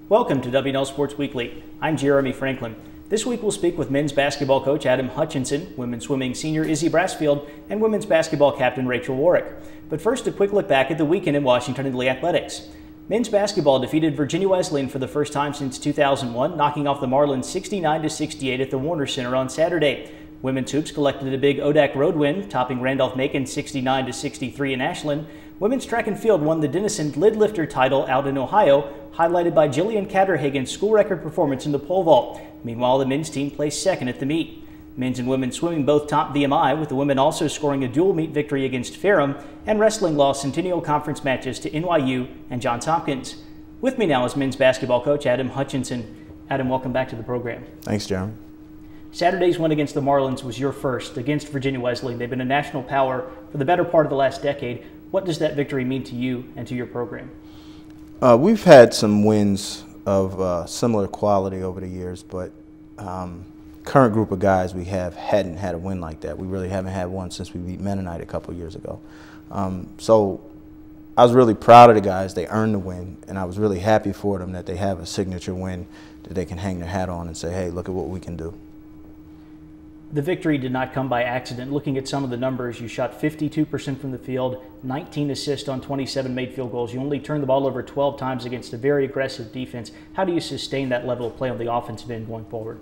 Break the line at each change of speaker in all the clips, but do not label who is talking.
Welcome to WNL Sports Weekly. I'm Jeremy Franklin. This week we'll speak with men's basketball coach Adam Hutchinson, women's swimming senior Izzy Brassfield, and women's basketball captain Rachel Warrick. But first, a quick look back at the weekend in Washington and Lee athletics. Men's basketball defeated Virginia Wesleyan for the first time since 2001, knocking off the Marlins 69-68 at the Warner Center on Saturday. Women's hoops collected a big ODAC road win, topping Randolph-Macon 69-63 in Ashland. Women's track and field won the Denison Lid Lifter title out in Ohio, highlighted by Jillian Catterhagen's school record performance in the pole vault. Meanwhile, the men's team placed second at the meet. Men's and women's swimming both topped VMI, with the women also scoring a dual meet victory against Ferrum, and wrestling lost Centennial Conference matches to NYU and Johns Hopkins. With me now is men's basketball coach Adam Hutchinson. Adam, welcome back to the program.
Thanks, Jeremy.
Saturday's win against the Marlins was your first against Virginia Wesleyan. They've been a national power for the better part of the last decade. What does that victory mean to you and to your program?
We've had some wins of similar quality over the years, but current group of guys we hadn't had a win like that. We really haven't had one since we beat Mennonite a couple of years ago. So I was really proud of the guys. They earned the win, and I was really happy for them that they have a signature win that they can hang their hat on and say, hey, look at what we can do.
The victory did not come by accident. Looking at some of the numbers, you shot 52% from the field, 19 assists on 27 made field goals. You only turned the ball over 12 times against a very aggressive defense. How do you sustain that level of play on the offensive end going forward?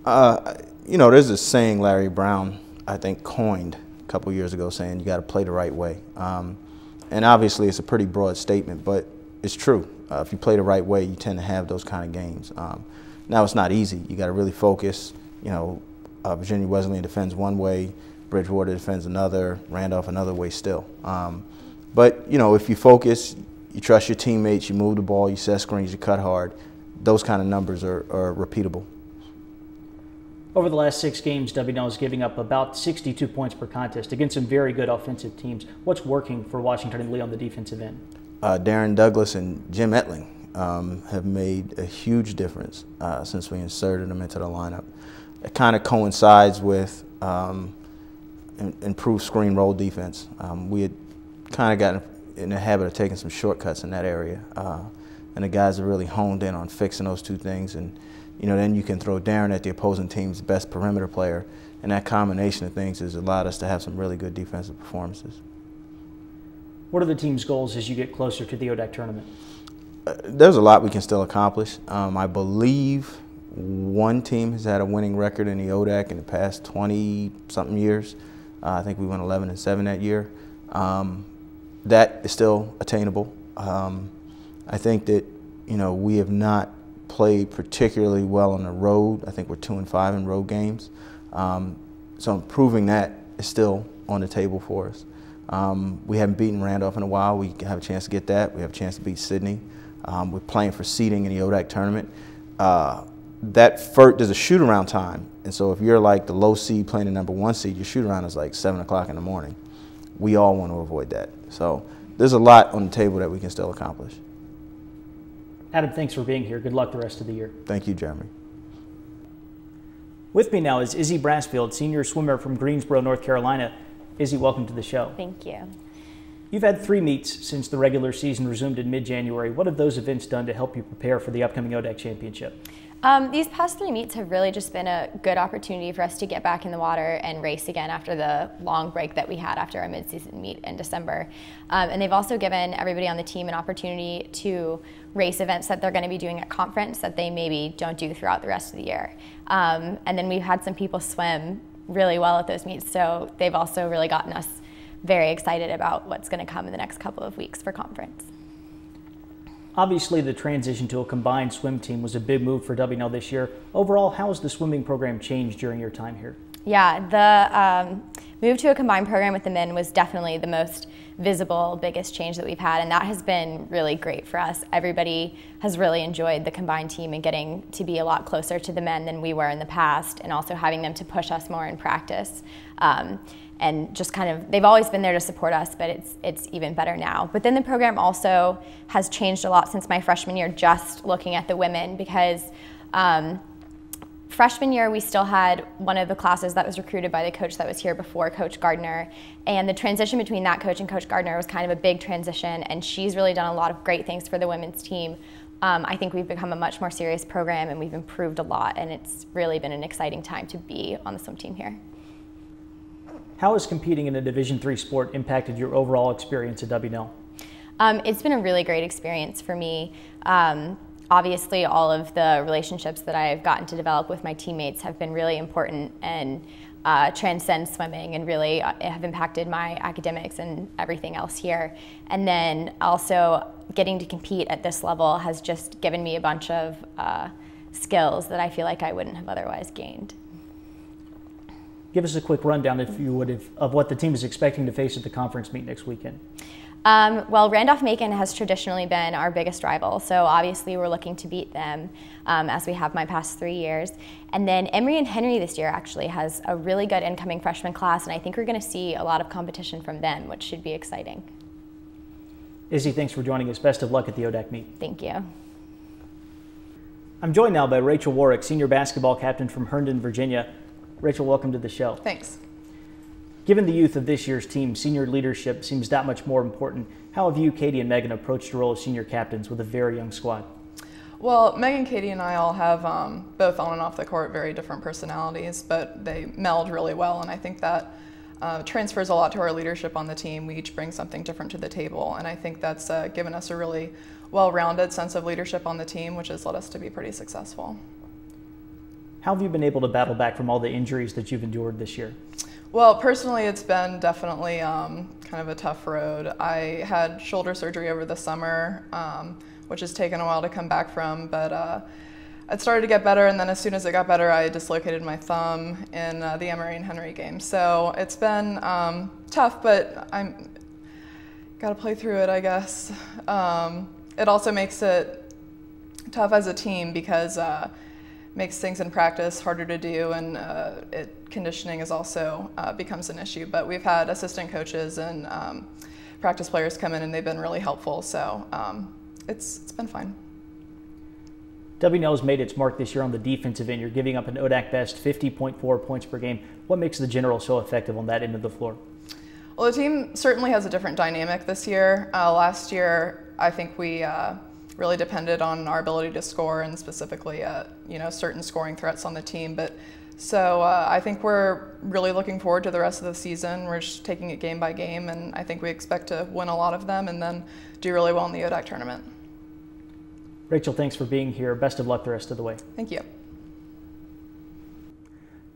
You know, there's a saying Larry Brown, I think, coined a couple years ago, saying you got to play the right way. And obviously it's a pretty broad statement, but it's true. If you play the right way, you tend to have those kind of games. Now it's not easy. You got to really focus. You know, Virginia Wesleyan defends one way, Bridgewater defends another, Randolph another way still. But, you know, if you focus, you trust your teammates, you move the ball, you set screens, you cut hard, those kind of numbers are repeatable.
Over the last 6 games, WNL is giving up about 62 points per contest against some very good offensive teams. What's working for Washington and Lee on the defensive end? Darren
Douglas and Jim Etling have made a huge difference since we inserted them into the lineup. It kind of coincides with improved screen roll defense. We had kind of gotten in the habit of taking some shortcuts in that area, and the guys are really honed in on fixing those two things. And you know, then you can throw Darren at the opposing team's best perimeter player, and that combination of things has allowed us to have some really good defensive performances.
What are the team's goals as you get closer to the ODAC tournament?
There's a lot we can still accomplish. I believe one team has had a winning record in the ODAC in the past 20-something years. I think we went 11-7 that year. That is still attainable. I think that, you know, we have not played particularly well on the road. I think we're 2-5 in road games. So improving that is still on the table for us. We haven't beaten Randolph in a while. We have a chance to get that. We have a chance to beat Sydney. We're playing for seeding in the ODAC tournament. There's a shoot-around time, and so if you're like the low seed playing the number 1 seed, your shoot-around is like 7 o'clock in the morning. We all want to avoid that. So there's a lot on the table that we can still accomplish.
Adam, thanks for being here. Good luck the rest of the year.
Thank you, Jeremy.
With me now is Izzy Brassfield, senior swimmer from Greensboro, North Carolina. Izzy, welcome to the show.
Thank you.
You've had 3 meets since the regular season resumed in mid-January. What have those events done to help you prepare for the upcoming ODAC championship?
These past 3 meets have really just been a good opportunity for us to get back in the water and race again after the long break that we had after our mid-season meet in December. And they've also given everybody on the team an opportunity to race events that they're going to be doing at conference that they maybe don't do throughout the rest of the year. And then we've had some people swim really well at those meets, so they've also really gotten us very excited about what's going to come in the next couple of weeks for conference.
Obviously, the transition to a combined swim team was a big move for WNL this year. Overall, how has the swimming program changed during your time here?
Yeah, the move to a combined program with the men was definitely the most visible, biggest change that we've had, and that has been really great for us. Everybody has really enjoyed the combined team and getting to be a lot closer to the men than we were in the past, and also having them to push us more in practice. And just kind of, they've always been there to support us, but it's even better now. But then the program also has changed a lot since my freshman year, just looking at the women, because freshman year we still had one of the classes that was recruited by the coach that was here before, Coach Gardner, and the transition between that coach and Coach Gardner was kind of a big transition, and she's really done a lot of great things for the women's team. I think we've become a much more serious program and we've improved a lot, and it's really been an exciting time to be on the swim team here.
How has competing in a Division III sport impacted your overall experience at WNL?
It's been a really great experience for me. Obviously, all of the relationships that I've gotten to develop with my teammates have been really important and transcend swimming and really have impacted my academics and everything else here. And then also getting to compete at this level has just given me a bunch of skills that I feel like I wouldn't have otherwise gained.
Give us a quick rundown, if you would, of what the team is expecting to face at the conference meet next weekend.
Well, Randolph-Macon has traditionally been our biggest rival, so obviously we're looking to beat them as we have my past 3 years. And then Emory and Henry this year actually has a really good incoming freshman class, and I think we're going to see a lot of competition from them, which should be exciting.
Izzy, thanks for joining us. Best of luck at the ODAC meet.
Thank you.
I'm joined now by Rachel Warrick, senior basketball captain from Herndon, Virginia. Rachel, welcome to the show.
Thanks.
Given the youth of this year's team, senior leadership seems that much more important. How have you, Katie, and Megan approached the role of senior captains with a very young squad?
Well, Megan, Katie, and I all have both on and off the court very different personalities, but they meld really well, and I think that transfers a lot to our leadership on the team. We each bring something different to the table, and I think that's given us a really well-rounded sense of leadership on the team, which has led us to be pretty successful.
How have you been able to battle back from all the injuries that you've endured this year?
Well, personally, it's been definitely kind of a tough road. I had shoulder surgery over the summer, which has taken a while to come back from, but it started to get better, and then as soon as it got better, I dislocated my thumb in the Emory and Henry game. So it's been tough, but I'm got to play through it, I guess. It also makes it tough as a team because makes things in practice harder to do, and conditioning is also becomes an issue. But we've had assistant coaches and practice players come in, and they've been really helpful. So it's been fine.
WNL has made its mark this year on the defensive end. You're giving up an ODAC best 50.4 points per game. What makes the General so effective on that end of the floor?
Well, the team certainly has a different dynamic this year. Last year, I think we really depended on our ability to score, and specifically certain scoring threats on the team. But so I think we're really looking forward to the rest of the season. We're just taking it game by game, and I think we expect to win a lot of them and then do really well in the ODAC tournament.
Rachel, thanks for being here. Best of luck the rest of the way.
Thank you.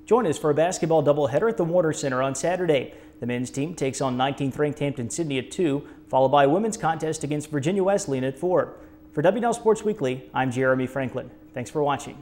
Join us for a basketball doubleheader at the Warner Center on Saturday. The men's team takes on 19th ranked Hampton-Sydney at 2, followed by a women's contest against Virginia Wesleyan at 4. For WNL Sports Weekly, I'm Jeremy Franklin. Thanks for watching.